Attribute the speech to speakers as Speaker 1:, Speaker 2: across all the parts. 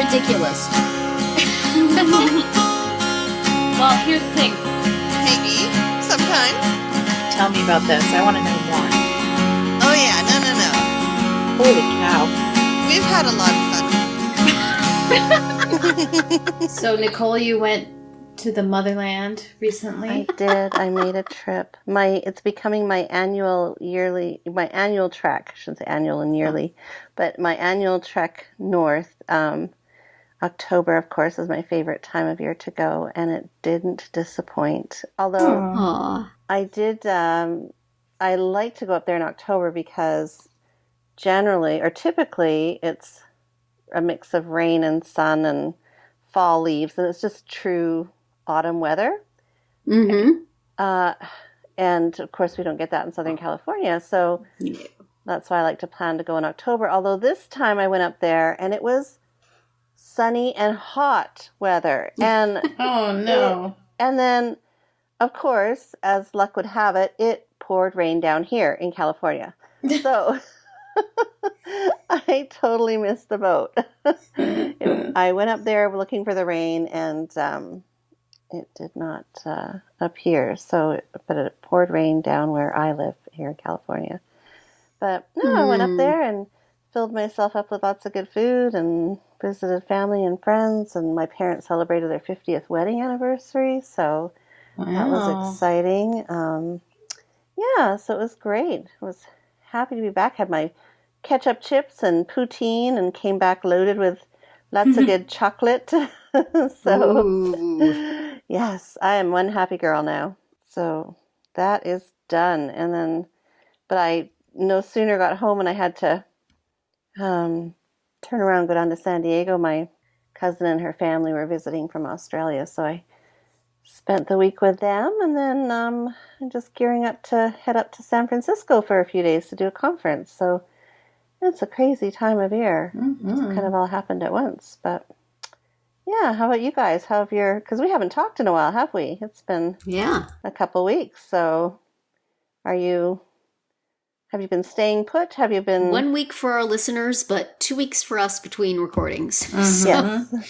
Speaker 1: ridiculous.
Speaker 2: Well, here's the thing.
Speaker 3: Maybe. Sometimes.
Speaker 4: Tell me about this. I want to know more.
Speaker 3: Oh, yeah. No.
Speaker 4: Holy cow.
Speaker 3: We've had a lot of fun.
Speaker 2: So, Nicole, you went to the motherland recently?
Speaker 5: I did. I made a trip. It's becoming my annual trek. I shouldn't say annual and yearly, but my annual trek north. October, of course, is my favorite time of year to go, and it didn't disappoint. Although I did, I like to go up there in October because generally, or typically, it's a mix of rain and sun and fall leaves, and it's just true autumn weather.
Speaker 1: Mm-hmm.
Speaker 5: And of course, we don't get that in Southern California, so that's why I like to plan to go in October. Although this time I went up there, and it was sunny and hot weather. And
Speaker 2: oh, no.
Speaker 5: And then, of course, as luck would have it, it poured rain down here in California. So I totally missed the boat. I went up there looking for the rain, and it did not appear. But it poured rain down where I live here in California. But no, I went up there and filled myself up with lots of good food and visited family and friends, and my parents celebrated their 50th wedding anniversary, so that was exciting. So it was great. I was happy to be back. Had my ketchup chips and poutine and came back loaded with lots of good chocolate. So yes, I am one happy girl now. So that is done. And then, but I no sooner got home and I had to turn around and go down to San Diego. My cousin and her family were visiting from Australia, so I spent the week with them, and then I'm just gearing up to head up to San Francisco for a few days to do a conference. So it's a crazy time of year. Mm-hmm. It's kind of all happened at once. But yeah, how about you guys? How have because we haven't talked in a while, have we? It's been a couple weeks. So have you been staying put? Have you been
Speaker 1: 1 week for our listeners, but 2 weeks for us between recordings?
Speaker 5: Mm-hmm.
Speaker 1: So.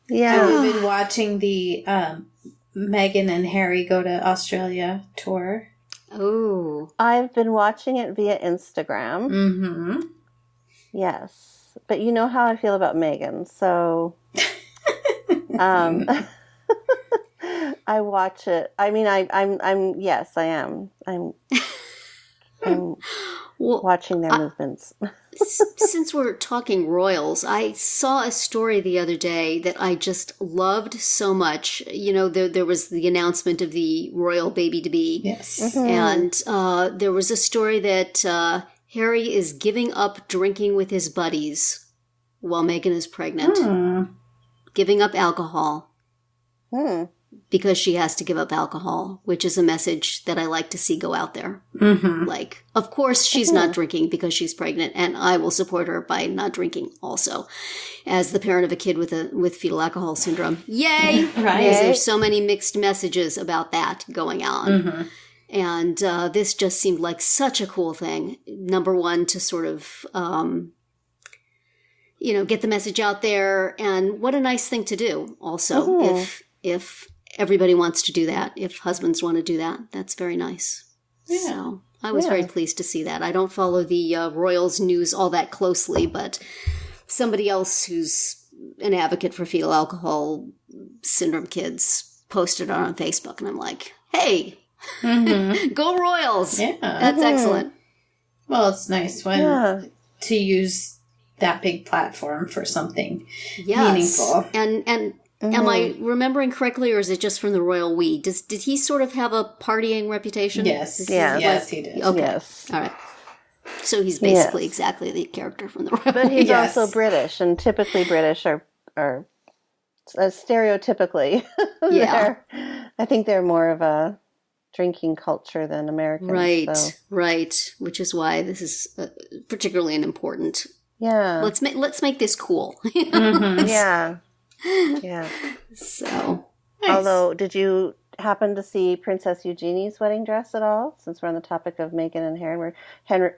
Speaker 5: Yeah.
Speaker 2: Have you been watching the Meghan and Harry go to Australia tour?
Speaker 1: Oh.
Speaker 5: I've been watching it via Instagram.
Speaker 2: Mm-hmm.
Speaker 5: Yes. But you know how I feel about Meghan, so I watch it. I mean, I'm yes, I am. I'm watching their movements.
Speaker 1: Since we're talking royals, I saw a story the other day that I just loved so much. You know, there was the announcement of the royal baby-to-be.
Speaker 2: Yes.
Speaker 5: Mm-hmm.
Speaker 1: And there was a story that Harry is giving up drinking with his buddies while Meghan is pregnant. Giving up alcohol. Because she has to give up alcohol, which is a message that I like to see go out there.
Speaker 2: Mm-hmm.
Speaker 1: Like, of course she's not drinking because she's pregnant, and I will support her by not drinking also. As the parent of a kid with fetal alcohol syndrome. Yay!
Speaker 2: Right.
Speaker 1: Because there's so many mixed messages about that going on.
Speaker 2: Mm-hmm.
Speaker 1: And this just seemed like such a cool thing. Number one, to sort of, get the message out there. And what a nice thing to do also, if everybody wants to do that. If husbands want to do that, that's very nice. Yeah. So I was very pleased to see that. I don't follow the Royals news all that closely, but somebody else who's an advocate for fetal alcohol syndrome kids posted it on Facebook, and I'm like, hey, go Royals.
Speaker 2: Yeah.
Speaker 1: That's excellent.
Speaker 2: Well, it's nice to use that big platform for something meaningful.
Speaker 1: And am I remembering correctly, or is it just from the royal we? Did he sort of have a partying reputation?
Speaker 2: Yes.
Speaker 1: Yes,
Speaker 2: he did.
Speaker 1: Okay.
Speaker 5: Yes.
Speaker 1: All right. So he's basically exactly the character from the royal
Speaker 5: But he's
Speaker 1: we.
Speaker 5: also British, and typically British are stereotypically. I think they're more of a drinking culture than Americans.
Speaker 1: Right,
Speaker 5: so.
Speaker 1: right. Which is why this is particularly an important.
Speaker 5: Yeah.
Speaker 1: Let's make this cool.
Speaker 5: Yeah.
Speaker 1: So,
Speaker 2: nice.
Speaker 5: Although, did you happen to see Princess Eugenie's wedding dress at all? Since we're on the topic of Meghan and Harry, we're kind of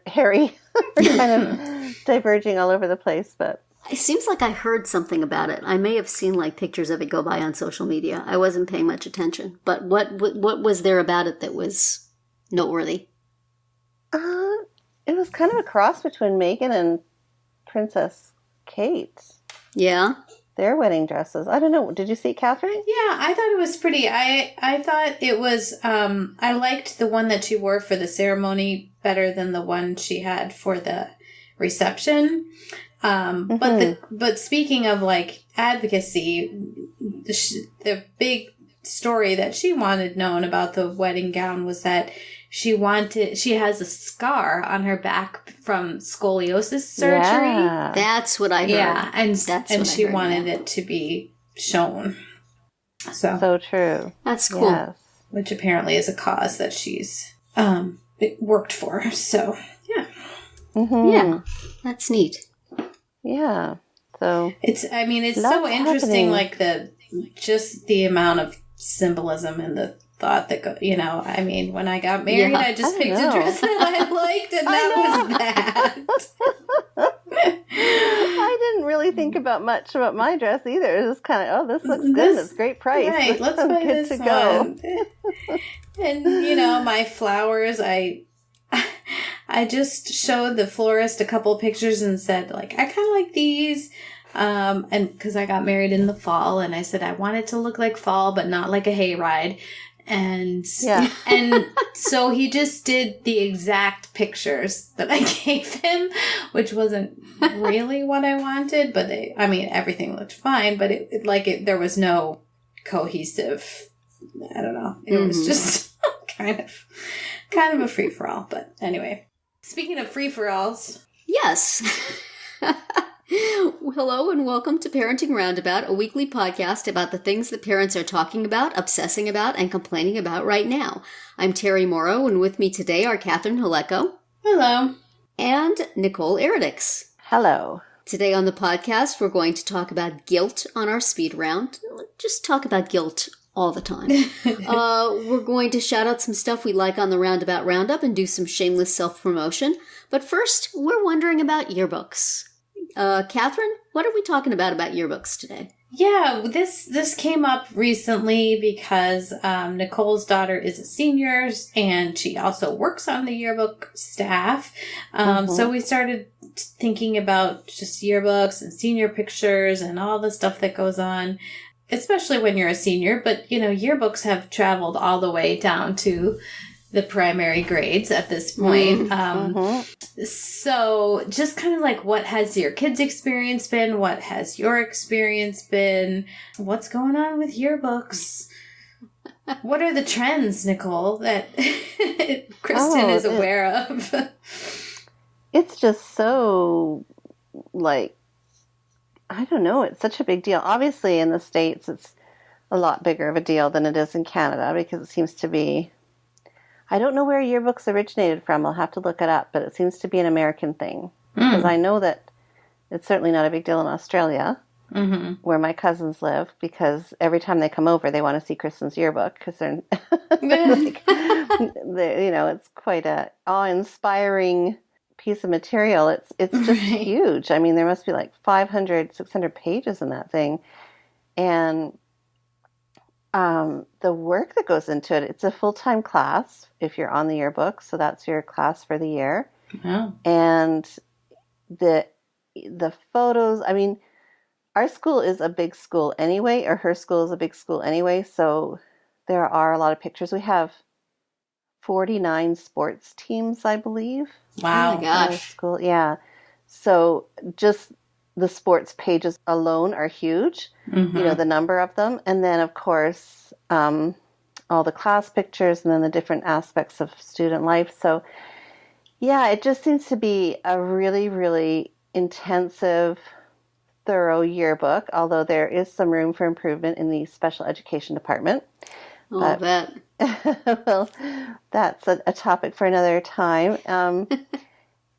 Speaker 5: diverging all over the place. But
Speaker 1: It seems like I heard something about it. I may have seen like pictures of it go by on social media. I wasn't paying much attention. But what was there about it that was noteworthy?
Speaker 5: It was kind of a cross between Meghan and Princess Kate.
Speaker 1: Yeah.
Speaker 5: Their wedding dresses. I don't know. Did you see it, Catherine?
Speaker 2: Yeah, I thought it was pretty. I thought it was, I liked the one that she wore for the ceremony better than the one she had for the reception. But speaking of like advocacy, the big story that she wanted known about the wedding gown was that she has a scar on her back from scoliosis surgery.
Speaker 5: Yeah.
Speaker 1: That's what I heard.
Speaker 2: Yeah, and she wanted it to be shown. So
Speaker 5: true.
Speaker 1: That's cool.
Speaker 5: Yes.
Speaker 2: Which apparently is a cause that she's worked for. So, yeah.
Speaker 5: Mm-hmm.
Speaker 1: Yeah. That's neat.
Speaker 5: Yeah. So
Speaker 2: it's so
Speaker 5: happening.
Speaker 2: interesting, like the amount of symbolism and the thought that when I got married, I just picked a dress that I liked, and that was that.
Speaker 5: I didn't really think much about my dress either. It was kind of, this looks good. It's a great price.
Speaker 2: Right, let's buy
Speaker 5: good
Speaker 2: this
Speaker 5: to go.
Speaker 2: one. And my flowers, I just showed the florist a couple pictures and said, like, I kind of like these. And because I got married in the fall, and I said I want it to look like fall, but not like a hayride. And so he just did the exact pictures that I gave him, which wasn't really what I wanted, but everything looked fine, but there was no cohesive, I don't know. It was just kind of a free for all. But anyway, speaking of free for alls.
Speaker 1: Yes. Hello and welcome to Parenting Roundabout, a weekly podcast about the things that parents are talking about, obsessing about, and complaining about right now. I'm Terri Morrow, and with me today are Catherine Haleko.
Speaker 2: Hello.
Speaker 1: And Nicole Eridix.
Speaker 5: Hello.
Speaker 1: Today on the podcast, we're going to talk about guilt on our speed round. Just talk about guilt all the time. We're going to shout out some stuff we like on the Roundabout Roundup and do some shameless self-promotion. But first, we're wondering about yearbooks. Catherine, what are we talking about yearbooks today?
Speaker 2: Yeah, this came up recently because Nicole's daughter is a senior and she also works on the yearbook staff. So we started thinking about just yearbooks and senior pictures and all the stuff that goes on, especially when you're a senior. But, yearbooks have traveled all the way down to the primary grades at this point. So just kind of like, what has your kids' experience been? What has your experience been? What's going on with yearbooks? What are the trends, Nicole, that Kristen is aware of?
Speaker 5: It's just so, like, I don't know, it's such a big deal. Obviously, in the States, it's a lot bigger of a deal than it is in Canada because it seems to be, I don't know where yearbooks originated from. I'll have to look it up, but it seems to be an American thing. Because I know that it's certainly not a big deal in Australia, where my cousins live, because every time they come over, they want to see Kristen's yearbook, because they're, it's quite a awe-inspiring piece of material. It's just huge. I mean, there must be like 500, 600 pages in that thing. And the work that goes into it, it's a full-time class if you're on the yearbook, so that's your class for the year.
Speaker 2: Oh.
Speaker 5: And the photos, I mean, our school is a big school anyway, or her school is a big school anyway, so there are a lot of pictures. We have 49 sports teams, I believe.
Speaker 2: Wow.
Speaker 1: Oh my gosh.
Speaker 5: School. Yeah. So just the sports pages alone are huge, the number of them. And then, of course, all the class pictures and then the different aspects of student life. So, yeah, it just seems to be a really, really intensive, thorough yearbook, although there is some room for improvement in the special education department.
Speaker 1: Oh, that.
Speaker 5: Well, that's a topic for another time.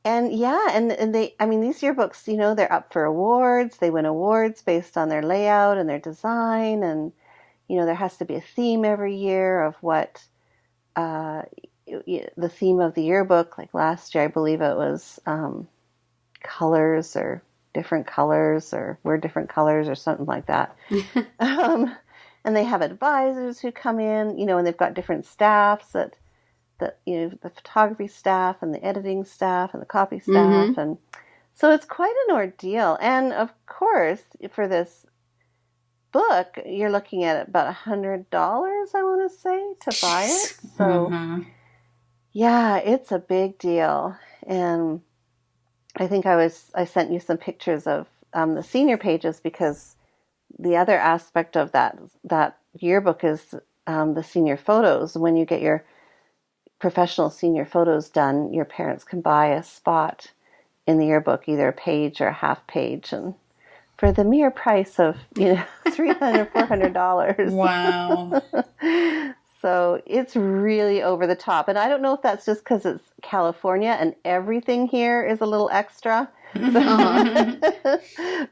Speaker 5: And yeah, and they, I mean, these yearbooks, they're up for awards. They win awards based on their layout and their design. And, there has to be a theme every year of what the theme of the yearbook. Like last year, I believe it was colors or different colors or wear different colors or something like that. And they have advisors who come in, and they've got different staffs the photography staff and the editing staff and the copy staff. And so it's quite an ordeal. And of course, for this book, you're looking at about $100, I want to say, to buy it. So yeah, it's a big deal. And I think I sent you some pictures of the senior pages, because the other aspect of that yearbook is the senior photos. When you get your professional senior photos done, your parents can buy a spot in the yearbook, either a page or a half page, and for the mere price of $300, $400.
Speaker 2: Wow.
Speaker 5: So it's really over the top. And I don't know if that's just because it's California and everything here is a little extra.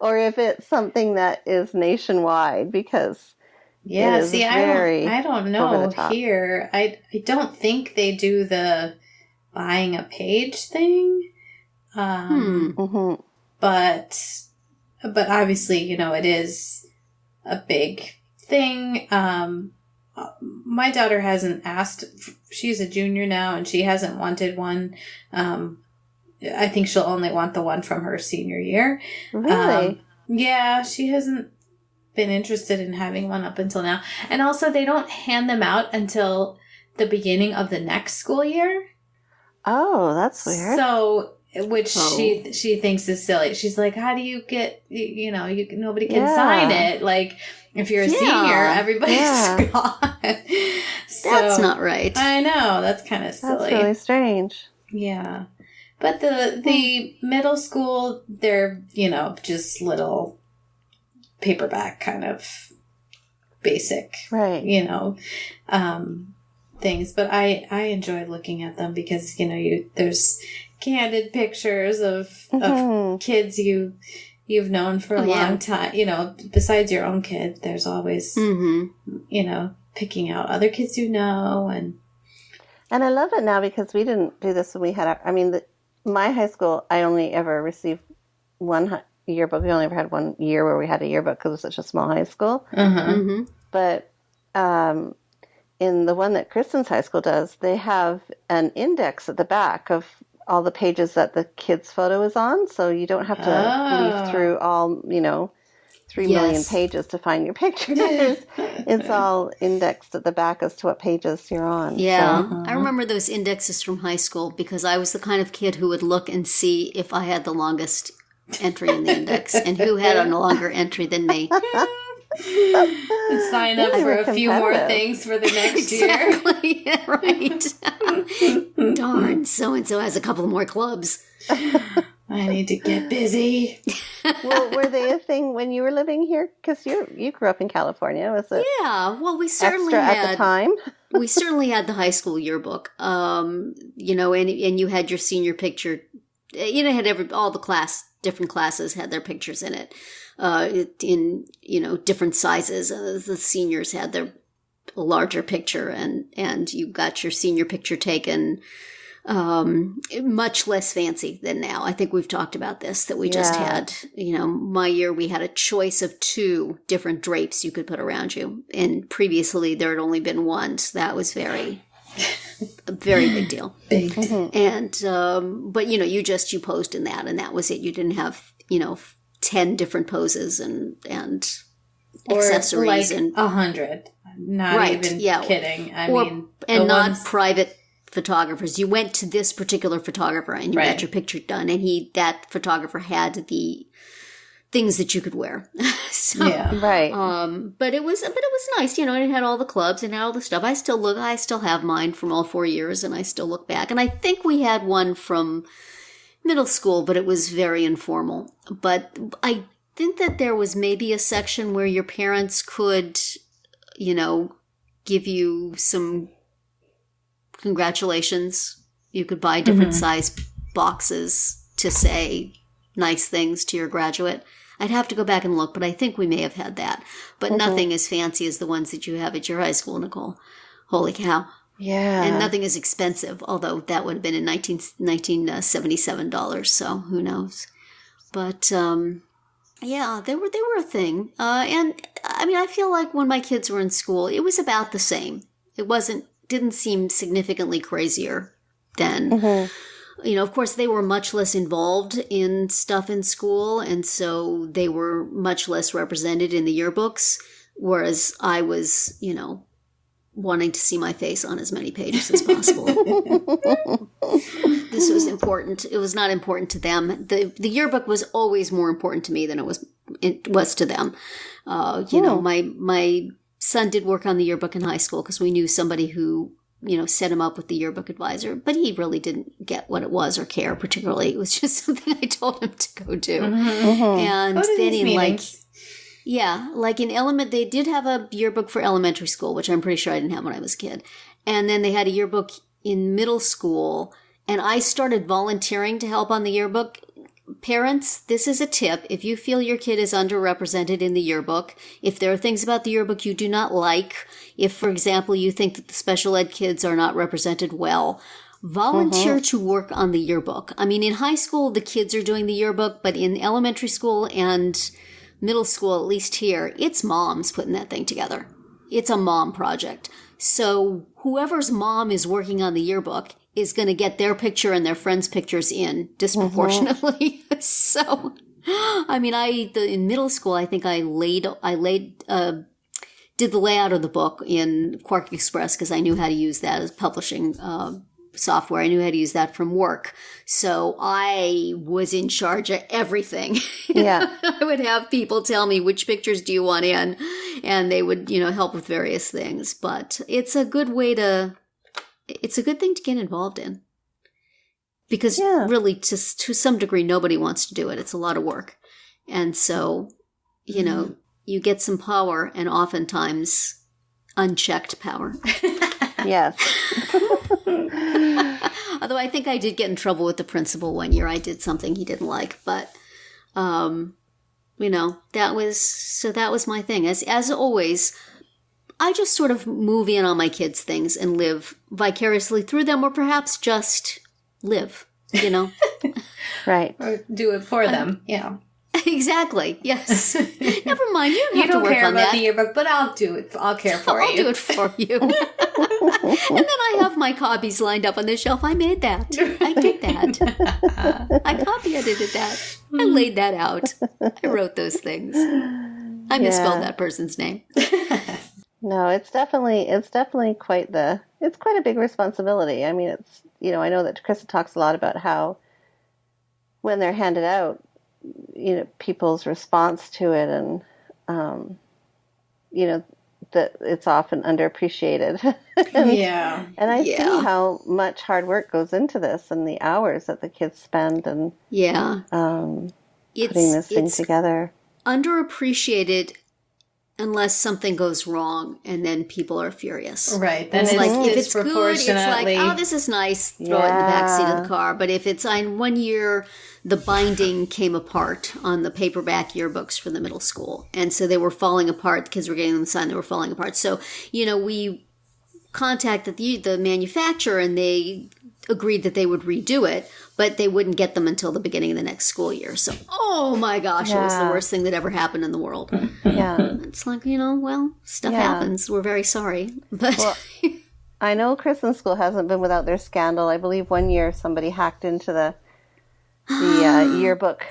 Speaker 5: Or if it's something that is nationwide, because
Speaker 2: I don't know here. I don't think they do the buying a page thing. But obviously, it is a big thing. My daughter hasn't asked. She's a junior now, and she hasn't wanted one. I think she'll only want the one from her senior year.
Speaker 5: Really?
Speaker 2: Yeah, she hasn't been interested in having one up until now. And also, they don't hand them out until the beginning of the next school year.
Speaker 5: Oh, that's weird.
Speaker 2: So, which she thinks is silly. She's like, how do you get, nobody can sign it. Like, if you're a senior, everybody's gone. So,
Speaker 1: that's not right.
Speaker 2: I know. That's kind of silly.
Speaker 5: That's really strange.
Speaker 2: Yeah. But the middle school, they're, just little paperback kind of basic,
Speaker 5: right?
Speaker 2: Things. But I enjoy looking at them because, there's candid pictures of kids you've known for a long time. Besides your own kid, there's always, picking out other kids you know. And
Speaker 5: I love it now because we didn't do this when we had my high school, I only ever received one yearbook. We only ever had 1 year where we had a yearbook because it was such a small high school. But in the one that Kristen's high school does, they have an index at the back of all the pages that the kid's photo is on. So you don't have to leaf through all, 3 million pages to find your pictures. It's all indexed at the back as to what pages you're on.
Speaker 1: Yeah. So. I remember those indexes from high school because I was the kind of kid who would look and see if I had the longest entry in the index and who had a longer entry than me.
Speaker 2: And sign up for a few more things for the next year.
Speaker 1: Right. Darn, so-and-so has a couple more clubs.
Speaker 2: I need to get busy.
Speaker 5: Well, were they a thing when you were living here? Because you grew up in California. Was it?
Speaker 1: Yeah. Well, we certainly
Speaker 5: extra
Speaker 1: had
Speaker 5: at the time.
Speaker 1: We certainly had the high school yearbook. And you had your senior picture. Had all the different classes had their pictures in it. In different sizes. The seniors had their larger picture, and you got your senior picture taken. Much less fancy than now. I think we've talked about this, that we just had, my year we had a choice of 2 different drapes you could put around you. And previously there had only been one. So that was a very big deal. And, but you posed in that and that was it. You didn't have, 10 different poses and accessories.
Speaker 2: Or
Speaker 1: and
Speaker 2: 100. Not even kidding.
Speaker 1: And not private photographers. You went to this particular photographer and you got your picture done, and that photographer had the things that you could wear. But it was nice, and it had all the clubs and all the stuff. I still have mine from all 4 years, and I still look back. And I think we had one from middle school, but it was very informal. But I think that there was maybe a section where your parents could, give you some congratulations. You could buy different size boxes to say nice things to your graduate. I'd have to go back and look, but I think we may have had that. But nothing as fancy as the ones that you have at your high school, Nicole. Holy cow.
Speaker 5: Yeah.
Speaker 1: And nothing as expensive, although that would have been in $1977, so who knows. But yeah, they were a thing. And I mean, I feel like when my kids were in school, it was about the same. It didn't seem significantly crazier then. Mm-hmm. You know, of course, they were much less involved in stuff in school, and so they were much less represented in the yearbooks, whereas I was, you know, wanting to see my face on as many pages as possible. This was important. It was not important to them. The yearbook was always more important to me than it was to them. You know, my son did work on the yearbook in high school because we knew somebody who, you know, set him up with the yearbook advisor, but he really didn't get what it was or care particularly. It was just something I told him to go do. Mm-hmm. And
Speaker 2: go to
Speaker 1: then
Speaker 2: these
Speaker 1: in
Speaker 2: meetings.
Speaker 1: like in they did have a yearbook for elementary school, which I'm pretty sure I didn't have when I was a kid. And then they had a yearbook in middle school, and I started volunteering to help on the yearbook. Parents, this is a tip. If you feel your kid is underrepresented in the yearbook, if there are things about the yearbook you do not like, if, for example, you think that the special ed kids are not represented well, volunteer to work on the yearbook. I mean, in high school, the kids are doing the yearbook, but in elementary school and middle school, at least here, it's moms putting that thing together. It's a mom project. So whoever's mom is working on the yearbook is going to get their picture and their friends' pictures in disproportionately. So, I mean, in middle school, I think I did the layout of the book in Quark Express because I knew how to use that as publishing software. I knew how to use that from work. So I was in charge of everything.
Speaker 5: Yeah.
Speaker 1: I would have people tell me, which pictures do you want in? And they would, you know, help with various things. But it's a good thing to get involved in. Because really, to some degree, nobody wants to do it. It's a lot of work. And so, you know, you get some power, and oftentimes unchecked power.
Speaker 5: Yes.
Speaker 1: Although I think I did get in trouble with the principal one year. I did something he didn't like, but you know, that was my thing. As always, I just sort of move in on my kids' things and live vicariously through them, or perhaps just live, you know?
Speaker 5: Right.
Speaker 2: Or do it for them, yeah.
Speaker 1: Exactly. Yes. Never mind. You don't have to work
Speaker 2: care
Speaker 1: on
Speaker 2: about
Speaker 1: that.
Speaker 2: the yearbook, but I'll do it. I'll care for you.
Speaker 1: I'll do it for you. And then I have my copies lined up on the shelf. I made that. I did that. I copy edited that. I laid that out. I wrote those things. I misspelled that person's name.
Speaker 5: No, it's definitely quite a big responsibility. I mean, it's, you know, I know that Krista talks a lot about how when they're handed out, you know, people's response to it, and you know, that it's often underappreciated. And I see how much hard work goes into this, and the hours that the kids spend, and putting this thing together.
Speaker 1: Underappreciated unless something goes wrong, and then people are furious.
Speaker 2: Right. Then
Speaker 1: it's like, if it's good, it's like,
Speaker 2: disproportionately.
Speaker 1: oh, this is nice, throw it in the backseat of the car. But if it's, one year, the binding came apart on the paperback yearbooks for the middle school. And so they were falling apart. The kids were getting them signed. They were falling apart. So, you know, we contacted the manufacturer, and they agreed that they would redo it, but they wouldn't get them until the beginning of the next school year. So, oh my gosh, it was the worst thing that ever happened in the world.
Speaker 5: Yeah.
Speaker 1: It's like, you know, well, stuff happens. We're very sorry. But
Speaker 5: I know Kristen's school hasn't been without their scandal. I believe one year somebody hacked into the yearbook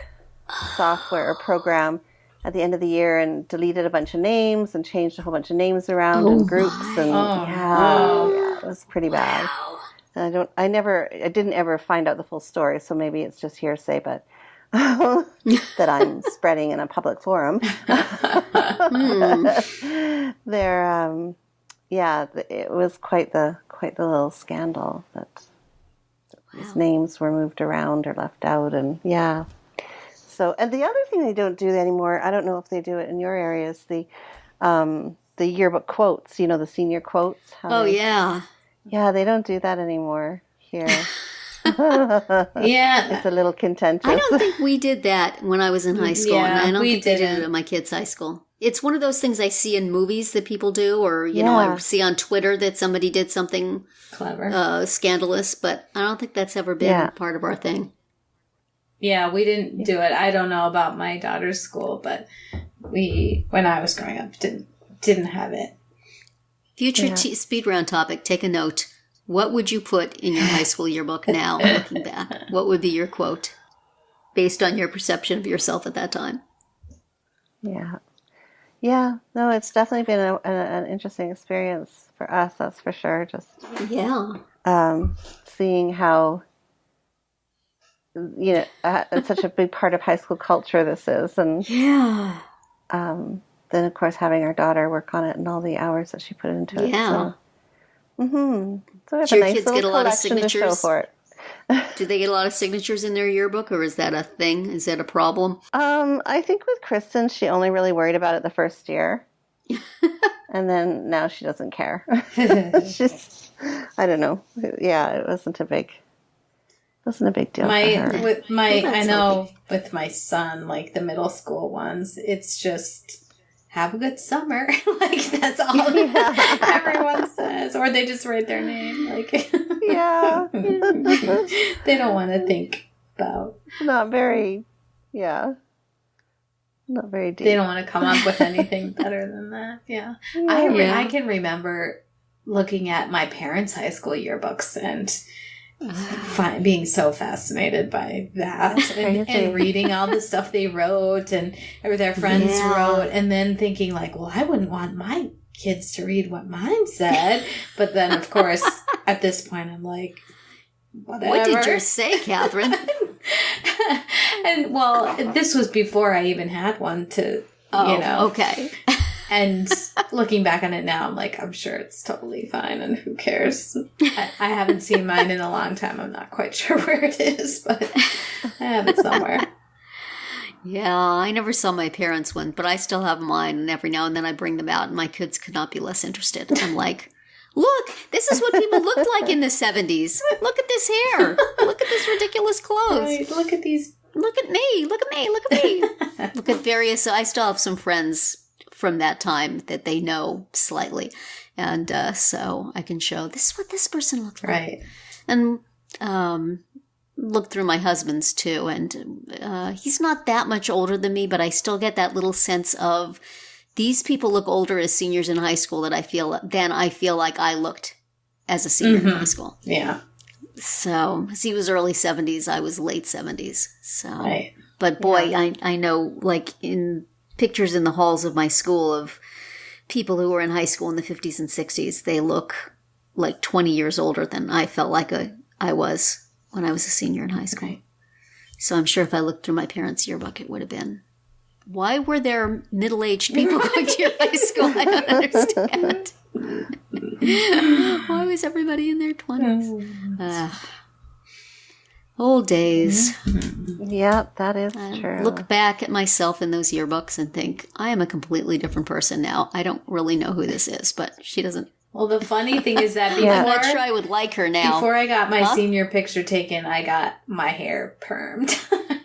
Speaker 5: software or program at the end of the year and deleted a bunch of names and changed a whole bunch of names around in groups. And it was pretty bad. And I didn't ever find out the full story, so maybe it's just hearsay, but that I'm spreading in a public forum. It was quite the little scandal that these names were moved around or left out, and So, and the other thing they don't do anymore, I don't know if they do it in your area, is the yearbook quotes. You know, the senior quotes. Yeah, they don't do that anymore here. It's a little contentious.
Speaker 1: I don't think we did that when I was in high school. And I don't think they did it at my kids' high school. It's one of those things I see in movies that people do, or, you know, I see on Twitter that somebody did something
Speaker 2: clever,
Speaker 1: scandalous, but I don't think that's ever been part of our thing.
Speaker 2: we didn't do it. I don't know about my daughter's school, but when I was growing up, didn't have it.
Speaker 1: Future speed round topic, take a note. What would you put in your high school yearbook now, looking back? What would be your quote based on your perception of yourself at that time?
Speaker 5: Yeah. Yeah. No, it's definitely been an interesting experience for us, that's for sure. Just seeing how, it's such a big part of high school culture this is. And then, of course, having our daughter work on it and all the hours that she put into it. So, so we have
Speaker 1: Do
Speaker 5: a
Speaker 1: your
Speaker 5: nice
Speaker 1: kids
Speaker 5: little
Speaker 1: get a lot of
Speaker 5: collection to show
Speaker 1: signatures?
Speaker 5: for it.
Speaker 1: Do they get a lot of signatures in their yearbook, or is that a thing? Is that a problem?
Speaker 5: I think with Kristen, she only really worried about it the first year. And then now she doesn't care. She's, I don't know. Yeah, it wasn't a big deal for her.
Speaker 2: With my son, like the middle school ones, it's just have a good summer. Like that's all everyone says, or they just write their name. Like they don't want to think about.
Speaker 5: Not very deep.
Speaker 2: They don't want to come up with anything better than that. Yeah. I can remember looking at my parents' high school yearbooks and being so fascinated by that and reading all the stuff they wrote and or their friends wrote, and then thinking like, well, I wouldn't want my kids to read what mine said. But then, of course, at this point, I'm like, whatever.
Speaker 1: What did you say, Catherine?
Speaker 2: And well, this was before I even had one to,
Speaker 1: okay.
Speaker 2: And looking back on it now, I'm like, I'm sure it's totally fine, and who cares? I haven't seen mine in a long time. I'm not quite sure where it is, but I have it somewhere.
Speaker 1: Yeah, I never saw my parents' one, but I still have mine, and every now and then I bring them out, and my kids could not be less interested. I'm like, look, this is what people looked like in the 70s. Look at this hair. Look at this ridiculous clothes.
Speaker 2: Right, look at these.
Speaker 1: Look at me. Look at me. Look at me. Look at various, I still have some friends from that time that they know slightly. And so I can show, this is what this person looked like.
Speaker 2: Right.
Speaker 1: And look through my husband's too. And he's not that much older than me, but I still get that little sense of these people look older as seniors in high school than I feel like I looked as a senior in high school.
Speaker 2: Yeah.
Speaker 1: So he was early 70s, I was late 70s. So, right. But boy, I know, like in pictures in the halls of my school of people who were in high school in the 50s and 60s, they look like 20 years older than I felt like I was when I was a senior in high school. Right. So I'm sure if I looked through my parents' yearbook, it would have been, why were there middle-aged people going to your high school? I don't understand. Why was everybody in their 20s? Old days.
Speaker 5: Yeah, that is true.
Speaker 1: Look back at myself in those yearbooks and think, I am a completely different person now. I don't really know who this is, but she doesn't.
Speaker 2: Well, the funny thing is that before,
Speaker 1: I'm not sure I would like her now.
Speaker 2: Before I got my senior picture taken, I got my hair permed.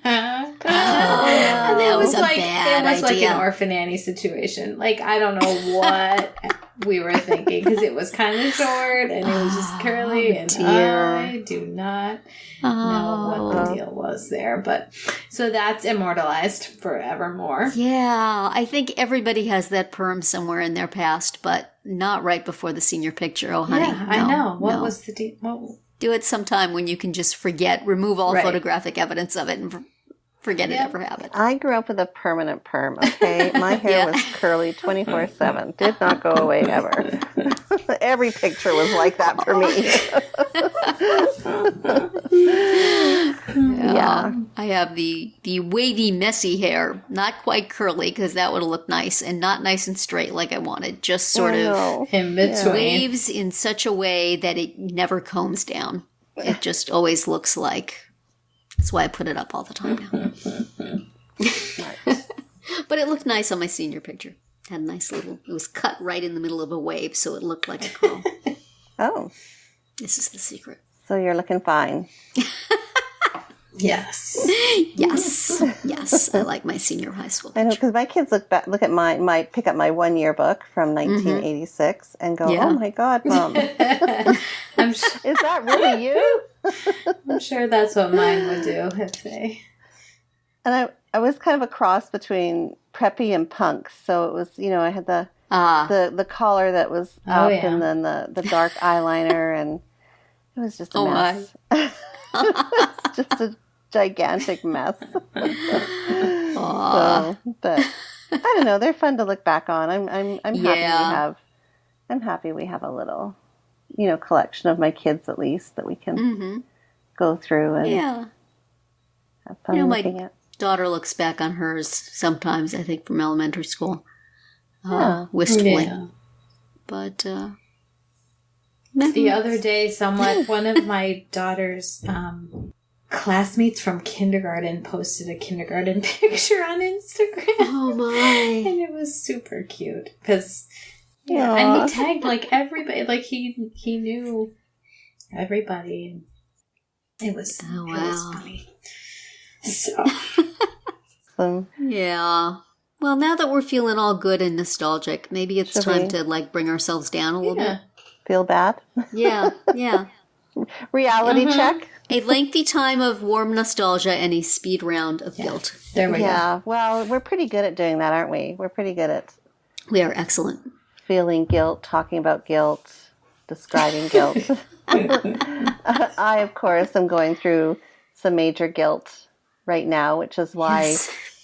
Speaker 1: And that was like
Speaker 2: it was like an orphan Annie situation. Like I don't know what we were thinking because it was kind of short and it was just curly, and I do not know what the deal was there. But so that's immortalized forevermore.
Speaker 1: Yeah, I think everybody has that perm somewhere in their past, but not right before the senior picture. Oh, honey,
Speaker 2: yeah, I know. What was the deal?
Speaker 1: Do it sometime when you can just remove all photographic evidence of it and forget it ever happened.
Speaker 5: I grew up with a permanent perm, okay? My hair was curly 24/7. Did not go away ever. Every picture was like that for me.
Speaker 1: Yeah. I have the wavy, messy hair. Not quite curly, because that would have looked nice, and not nice and straight like I wanted. Just sort of
Speaker 2: in between.
Speaker 1: Waves in such a way that it never combs down. It just always looks like... That's why I put it up all the time now. But it looked nice on my senior picture. Had a nice little... It was cut right in the middle of a wave, so it looked like a comb.
Speaker 5: Oh.
Speaker 1: This is the secret.
Speaker 5: So you're looking fine.
Speaker 2: Yes.
Speaker 1: Yes. I like my senior high school picture.
Speaker 5: I know, because my kids look at pick up my 1 yearbook from 1986 and go, oh my God, Mom. Is that really you?
Speaker 2: I'm sure that's what mine would do if they
Speaker 5: And I was kind of a cross between preppy and punk. So it was, I had the collar that was up and then the dark eyeliner, and it was just a mess. It was just a gigantic mess. So, but I don't know. They're fun to look back on. I'm happy we have a little, collection of my kids at least that we can go through and have fun looking at.
Speaker 1: Daughter looks back on hers sometimes, I think, from elementary school, wistfully. Yeah. But
Speaker 2: the other day, one of my daughter's classmates from kindergarten posted a kindergarten picture on Instagram.
Speaker 1: Oh my!
Speaker 2: And it was super cute because and he tagged everybody, he knew everybody. It was it was funny. So
Speaker 1: yeah. Well, now that we're feeling all good and nostalgic, maybe it's time to bring ourselves down a little bit.
Speaker 5: Feel bad?
Speaker 1: Yeah.
Speaker 5: Reality check.
Speaker 1: A lengthy time of warm nostalgia and a speed round of guilt.
Speaker 2: There we go.
Speaker 5: Yeah. Well, we're pretty good at doing that, aren't we? We're pretty good at.
Speaker 1: We are excellent.
Speaker 5: Feeling guilt, talking about guilt, describing guilt. I, of course, am going through some major guilt right now, which is why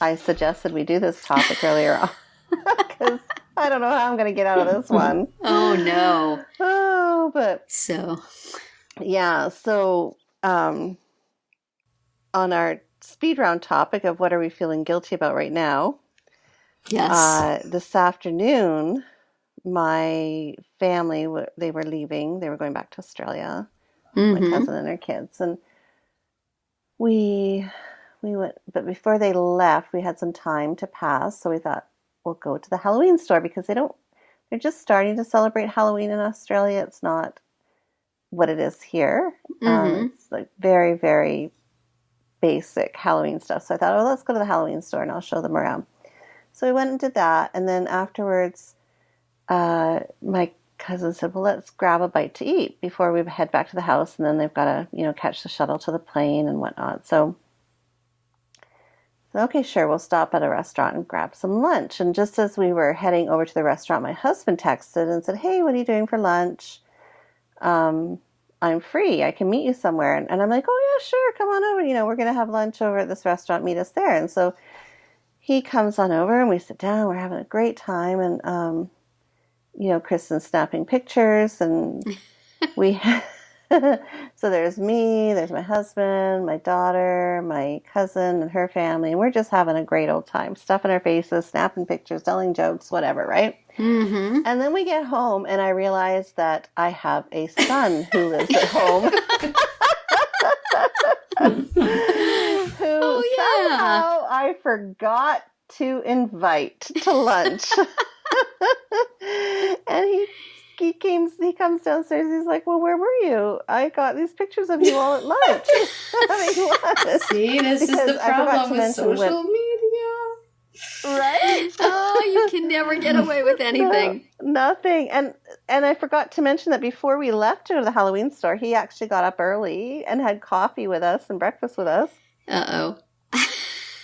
Speaker 5: I suggested we do this topic earlier on. Because I don't know how I'm going to get out of this one.
Speaker 1: Oh, no.
Speaker 5: Oh, but...
Speaker 1: So...
Speaker 5: Yeah, so on our speed round topic of what are we feeling guilty about right now, this afternoon, my family, they were leaving. They were going back to Australia, my cousin and her kids. And we went, but before they left, we had some time to pass. So we thought we'll go to the Halloween store because they're just starting to celebrate Halloween in Australia. It's not what it is here. It's very, very basic Halloween stuff. So I thought, let's go to the Halloween store and I'll show them around. So we went and did that. And then afterwards, my cousin said, well, let's grab a bite to eat before we head back to the house. And then they've got to, catch the shuttle to the plane and whatnot. So, okay, sure, we'll stop at a restaurant and grab some lunch. And just as we were heading over to the restaurant, my husband texted and said, hey, what are you doing for lunch? I'm free. I can meet you somewhere. And I'm like, oh, yeah, sure. Come on over. We're going to have lunch over at this restaurant. Meet us there. And so he comes on over and we sit down. We're having a great time. And, Kristen's snapping pictures. And so there's me, there's my husband, my daughter, my cousin, and her family. And we're just having a great old time. Stuffing our faces, snapping pictures, telling jokes, whatever, right? And then we get home, and I realize that I have a son who lives at home. Who somehow I forgot to invite to lunch. And he comes downstairs. He's like, well, where were you? I got these pictures of you all at lunch.
Speaker 2: See, this is the problem with social media.
Speaker 5: Right?
Speaker 1: Oh, you can never get away with anything.
Speaker 5: No, nothing. And I forgot to mention that before we left to the Halloween store, he actually got up early and had coffee with us and breakfast with us.
Speaker 1: Uh-oh.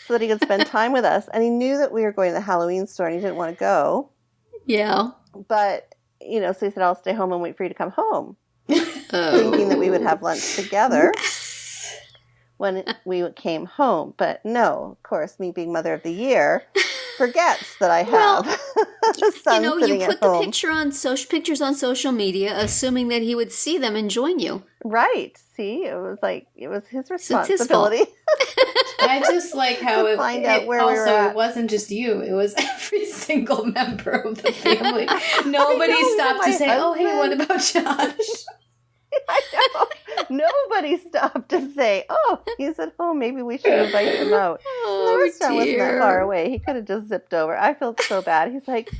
Speaker 5: So that he could spend time with us. And he knew that we were going to the Halloween store and he didn't want to go.
Speaker 1: Yeah.
Speaker 5: But, so he said, I'll stay home and wait for you to come home.
Speaker 1: Oh.
Speaker 5: Thinking that we would have lunch together when we came home. But no, of course, me being Mother of the Year forgets that I have a son sitting
Speaker 1: you
Speaker 5: at
Speaker 1: put the
Speaker 5: home.
Speaker 1: pictures on social media, assuming that he would see them and join you.
Speaker 5: Right. See, it was his responsibility.
Speaker 1: It's his fault.
Speaker 2: I just like how it
Speaker 5: it
Speaker 2: wasn't just you, it was every single member of the family. Nobody stopped to say, oh, hey, what about Josh?
Speaker 5: I know. Nobody stopped to say, oh, he's at home. Maybe we should invite him out.
Speaker 1: Oh,
Speaker 5: the restaurant wasn't that far away. He could have just zipped over. I felt so bad. He's like,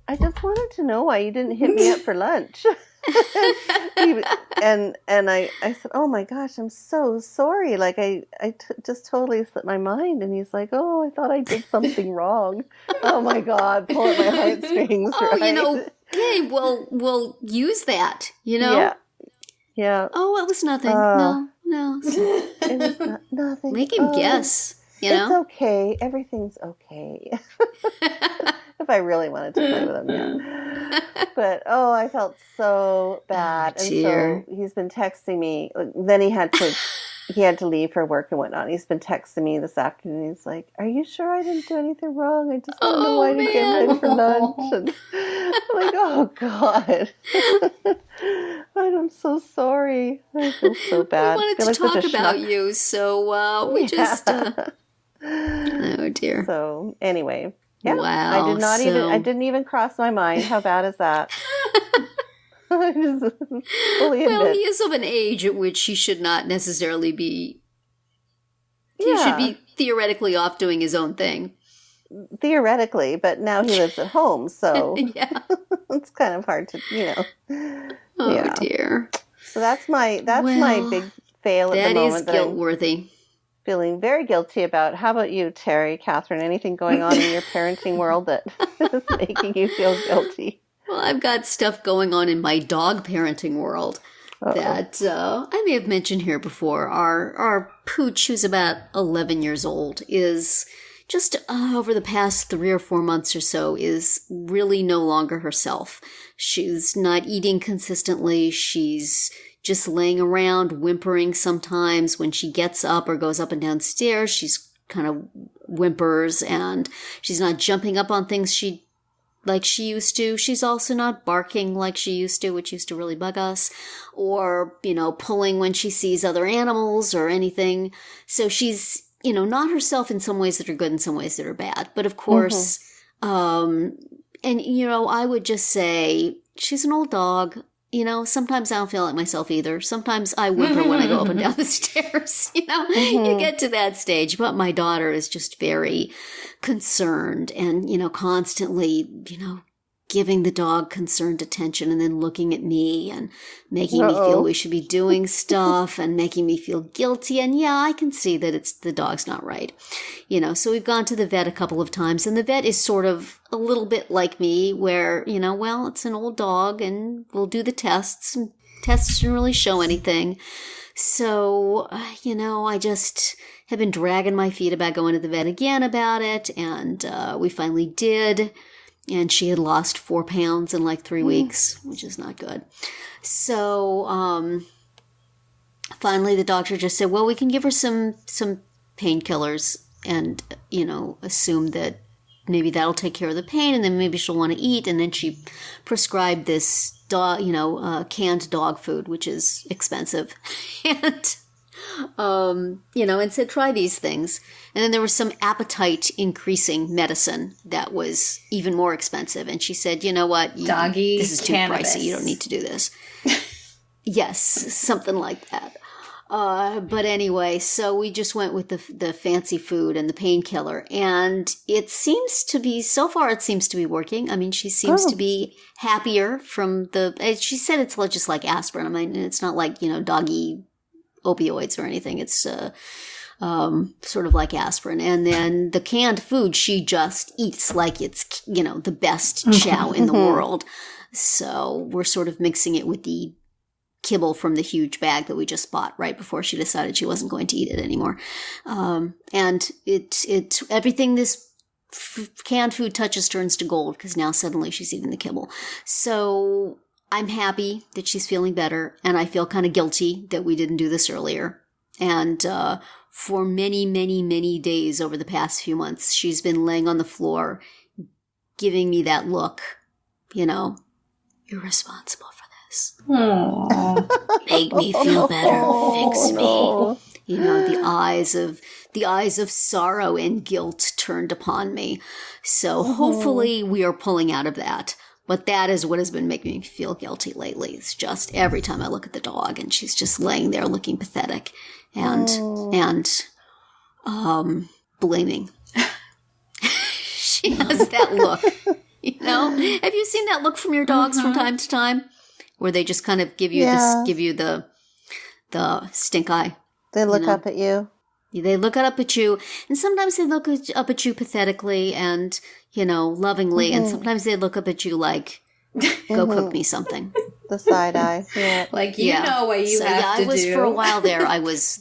Speaker 5: I just wanted to know why you didn't hit me up for lunch. and I said, oh my gosh, I'm so sorry. Like I just totally slipped my mind. And he's like, oh, I thought I did something wrong. Oh my God, pull at my heartstrings.
Speaker 1: Oh,
Speaker 5: right?
Speaker 1: Hey, we'll use that,
Speaker 5: Yeah.
Speaker 1: Oh, it was nothing. No.
Speaker 5: It was nothing.
Speaker 1: Make him guess.
Speaker 5: It's okay. Everything's okay. If I really wanted to play with him, yeah. But, I felt so bad. And so he's been texting me. Then he had to leave for work and whatnot. He's been texting me this afternoon. He's like, "Are you sure I didn't do anything wrong? I just want to know why I didn't get him for lunch." And I'm like, "Oh, God." I'm so sorry. I feel so bad.
Speaker 1: We wanted to talk about you, so we just... oh, dear.
Speaker 5: So, anyway. Yeah,
Speaker 1: wow.
Speaker 5: I didn't even cross my mind. How bad is that? I just fully admit.
Speaker 1: Well, he is of an age at which he should not necessarily be... He should be theoretically off doing his own thing.
Speaker 5: Theoretically, but now he lives at home, so it's kind of hard to,
Speaker 1: Oh, dear.
Speaker 5: So that's my big fail at the moment.
Speaker 1: That is guilt-worthy.
Speaker 5: Feeling very guilty about. How about you, Terri, Catherine? Anything going on in your parenting world that is making you feel guilty?
Speaker 1: Well, I've got stuff going on in my dog parenting world that I may have mentioned here before. Our pooch, who's about 11 years old, is just over the past 3 or 4 months or so is really no longer herself. She's not eating consistently. She's just laying around, whimpering sometimes. When she gets up or goes up and down stairs, she's kind of whimpers, and she's not jumping up on things like she used to. She's also not barking like she used to, which used to really bug us, or, pulling when she sees other animals or anything. So she's, not herself in some ways that are good and some ways that are bad. But of course, and, I would just say she's an old dog. Sometimes I don't feel like myself either. Sometimes I whimper when I go up and down the stairs. You get to that stage. But my daughter is just very concerned and, constantly, giving the dog concerned attention and then looking at me and making me feel we should be doing stuff and making me feel guilty. And I can see that the dog's not right. So we've gone to the vet a couple of times, and the vet is sort of a little bit like me where, well, it's an old dog and we'll do the tests, and tests didn't really show anything. So, I just have been dragging my feet about going to the vet again about it. And we finally did. And she had lost 4 pounds in like 3 weeks, which is not good. So finally the doctor just said, well, we can give her some painkillers and, assume that maybe that'll take care of the pain, and then maybe she'll want to eat. And then she prescribed this canned dog food, which is expensive. And and said, try these things. And then there was some appetite increasing medicine that was even more expensive. And she said, you know what?
Speaker 2: Doggy
Speaker 1: this is too pricey. You don't need to do this. Yes, something like that. But anyway, so we just went with the fancy food and the painkiller. And it seems to be working. I mean, she seems to be happier from she said it's just like aspirin. I mean, it's not like, doggy opioids or anything. It's sort of like aspirin. And then the canned food she just eats like it's, the best chow in the world. So we're sort of mixing it with the kibble from the huge bag that we just bought right before she decided she wasn't going to eat it anymore. And everything this canned food touches turns to gold, because now suddenly she's eating the kibble. So I'm happy that she's feeling better, and I feel kind of guilty that we didn't do this earlier. And for many, many, many days over the past few months, she's been laying on the floor, giving me that look, you're responsible for this. Make me feel better. Fix me. The eyes of sorrow and guilt turned upon me. So hopefully we are pulling out of that. But that is what has been making me feel guilty lately. It's just every time I look at the dog and she's just laying there looking pathetic and blaming. She has that look, Have you seen that look from your dogs from time to time, where they just kind of give you the stink eye?
Speaker 5: They look up at you.
Speaker 1: They look up at you, and sometimes they look up at you pathetically and, lovingly, and sometimes they look up at you like, go cook me something.
Speaker 5: The side eye. Yeah.
Speaker 2: Like, know what you have to do.
Speaker 1: For a while there,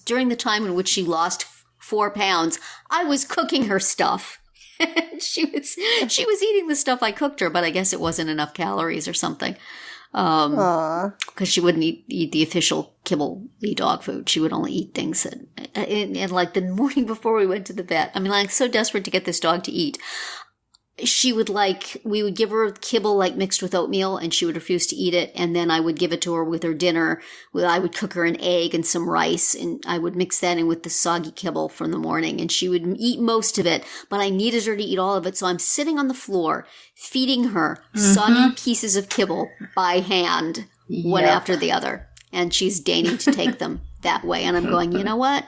Speaker 1: during the time in which she lost 4 pounds. I was cooking her stuff. she was eating the stuff I cooked her, but I guess it wasn't enough calories or something. Because she wouldn't eat the official kibble dog food. She would only eat things that, and like the morning before we went to the vet, I mean, like so desperate to get this dog to eat. We would give her kibble like mixed with oatmeal and she would refuse to eat it. And then I would give it to her with her dinner. I would cook her an egg and some rice and I would mix that in with the soggy kibble from the morning and she would eat most of it, but I needed her to eat all of it. So I'm sitting on the floor feeding her soggy pieces of kibble by hand, one after the other. And she's deigning to take them that way. And I'm going, you know what?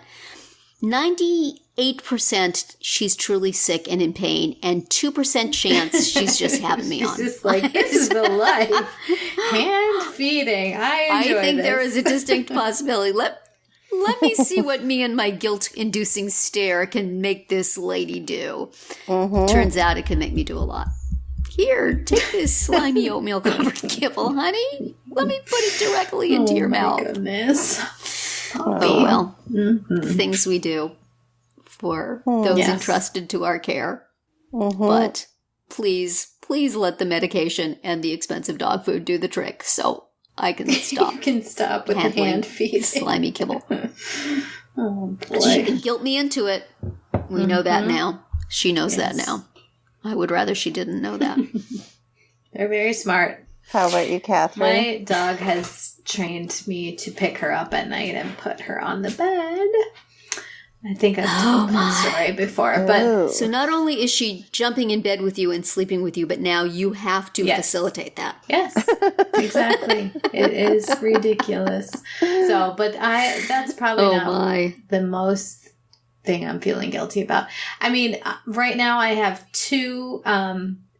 Speaker 1: 98% she's truly sick and in pain, and 2% chance she's just having me on.
Speaker 2: She's just like, this is the life. Hand feeding. I
Speaker 1: think there is a distinct possibility. Let me see what me and my guilt-inducing stare can make this lady do. Turns out it can make me do a lot. Here, take this slimy oatmeal-covered kibble, honey. Let me put it directly into your mouth.
Speaker 2: Oh, my goodness.
Speaker 1: Oh, well. Things we do for those entrusted to our care. But please let the medication and the expensive dog food do the trick so I can stop.
Speaker 2: You can stop with the hand feeding.
Speaker 1: Slimy kibble.
Speaker 2: Oh, boy.
Speaker 1: She can guilt me into it. We know that now. She knows that now. I would rather she didn't know that.
Speaker 2: They're very smart.
Speaker 5: How about you, Catherine?
Speaker 2: My dog has trained me to pick her up at night and put her on the bed. I think I've told that story before. But
Speaker 1: so not only is she jumping in bed with you and sleeping with you, but now you have to facilitate that.
Speaker 2: Yes, exactly. It is ridiculous. So, but that's probably not the most thing I'm feeling guilty about. I mean, right now I have 2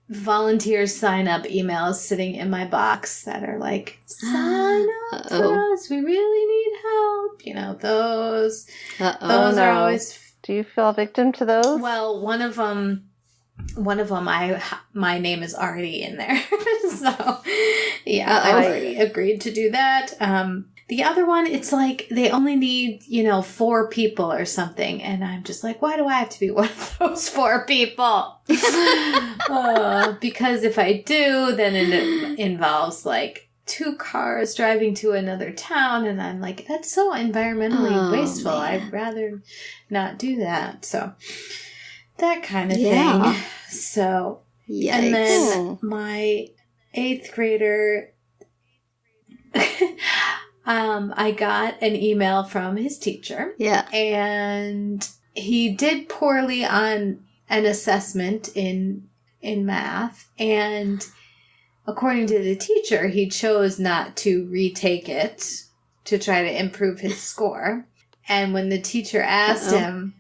Speaker 2: volunteer sign up emails sitting in my box that are like, sign up for us, we really need help. You know, those are always.
Speaker 5: Do you feel a victim to those?
Speaker 2: Well, one of them my name is already in there. So I've already agreed to do that. The other one, it's like they only need, 4 people or something. And I'm just like, why do I have to be one of those 4 people? Because if I do, then it involves like 2 cars driving to another town. And I'm like, that's so environmentally wasteful. Man. I'd rather not do that. So that kind of thing. So,
Speaker 1: Yikes.
Speaker 2: And then my 8th grader... I got an email from his teacher. Yeah. And he did poorly on an assessment in math. And according to the teacher, he chose not to retake it to try to improve his score. And when the teacher asked him,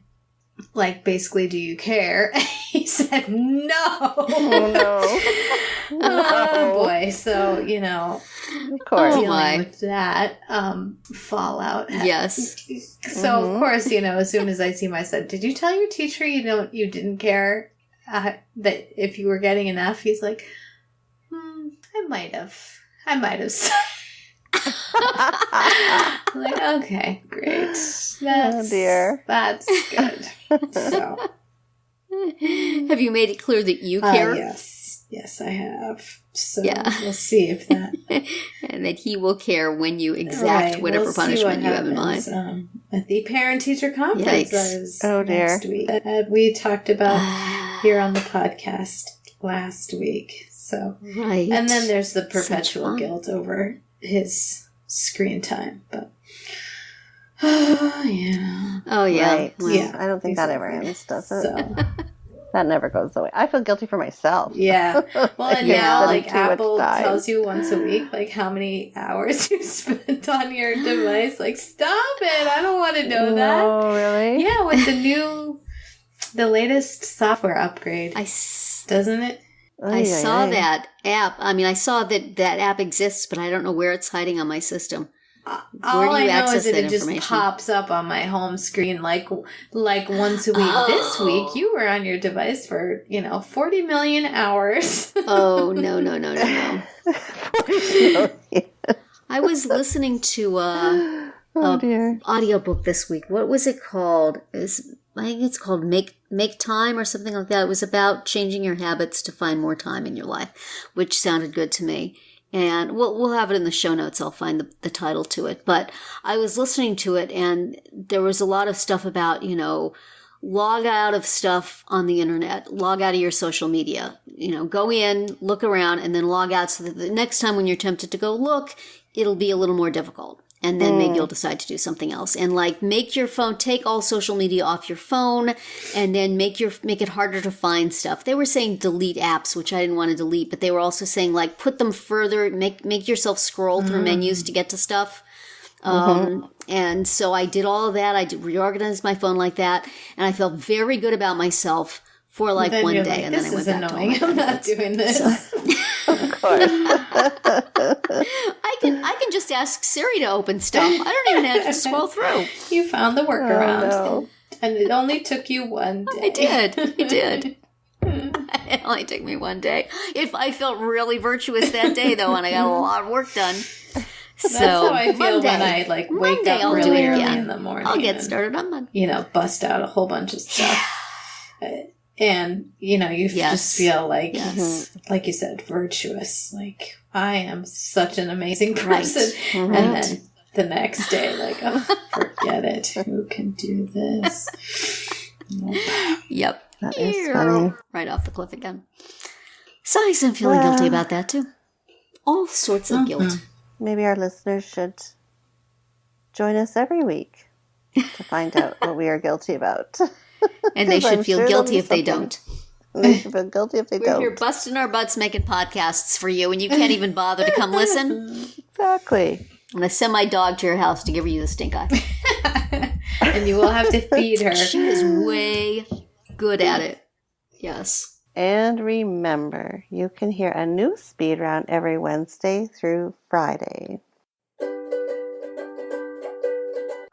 Speaker 2: like, basically, do you care? He said, no.
Speaker 5: Oh, no.
Speaker 2: Oh, boy. So,
Speaker 5: of course.
Speaker 2: Dealing with that fallout.
Speaker 1: Yes.
Speaker 2: So, of course, as soon as I see my son, did you tell your teacher you didn't care that if you were getting an F? He's like, I might have. I'm like, okay, great.
Speaker 5: Oh, dear.
Speaker 2: That's good. So,
Speaker 1: have you made it clear that you care?
Speaker 2: Yes, I have. So we'll see if that...
Speaker 1: and that he will care when you exact whatever punishment you have in mind.
Speaker 2: At the parent-teacher conference
Speaker 5: next
Speaker 2: week. We talked about here on the podcast last week. So, and then there's the perpetual guilt over his screen time. But,
Speaker 1: Right. Well,
Speaker 5: I don't think that ever ends, does it? So... That never goes away. I feel guilty for myself.
Speaker 2: Yeah. Well, and now, Apple tells you once a week, how many hours you spent on your device. Like, stop it. I don't want to know that.
Speaker 5: Oh, really?
Speaker 2: Yeah, with the latest software upgrade. Doesn't it?
Speaker 1: I saw that app. I mean, I saw that app exists, but I don't know where it's hiding on my system.
Speaker 2: All I know is that it just pops up on my home screen like once a week. This week, you were on your device for, 40 million hours.
Speaker 1: Oh, no. I was listening to an audiobook this week. What was it called? It was I think it's called Make Time or something like that. It was about changing your habits to find more time in your life, which sounded good to me. And we'll have it in the show notes. I'll find the title to it. But I was listening to it, and there was a lot of stuff about, log out of stuff on the internet, log out of your social media, go in, look around, and then log out so that the next time when you're tempted to go look, it'll be a little more difficult. And then maybe you'll decide to do something else. And make your phone, take all social media off your phone, and then make it harder to find stuff. They were saying delete apps, which I didn't want to delete, but they were also saying put them further, make yourself scroll through menus to get to stuff. And so I did all of that. I reorganized my phone like that, and I felt very good about myself for one day. And then I went back to all my
Speaker 2: I'm not doing this.
Speaker 5: Of course.
Speaker 1: I can just ask Siri to open stuff. I don't even have to scroll through.
Speaker 2: You found the workaround.
Speaker 5: Oh, no.
Speaker 2: And it only took you one day.
Speaker 1: I did. It did. It only took me one day. If I felt really virtuous that day, though, and I got a lot of work done.
Speaker 2: That's how I feel when I wake up really early in the morning.
Speaker 1: I'll get started on Monday.
Speaker 2: Bust out a whole bunch of stuff. And, you just feel like you said, virtuous. Like, I am such an amazing person. Right. And then the next day, forget it. Who can do this? Nope.
Speaker 1: Yep.
Speaker 5: That is funny.
Speaker 1: Right off the cliff again. So I'm feeling guilty about that, too. All sorts of guilt.
Speaker 5: Maybe our listeners should join us every week to find out what we are guilty about.
Speaker 1: And they should feel guilty if they don't.
Speaker 5: They should feel guilty if they don't.
Speaker 1: We're here busting our butts making podcasts for you, and you can't even bother to come listen.
Speaker 5: Exactly.
Speaker 1: I'm going to send my dog to your house to give you the stink eye.
Speaker 2: And you will have to feed her.
Speaker 1: She is way good at it. Yes.
Speaker 5: And remember, you can hear a new speed round every Wednesday through Friday.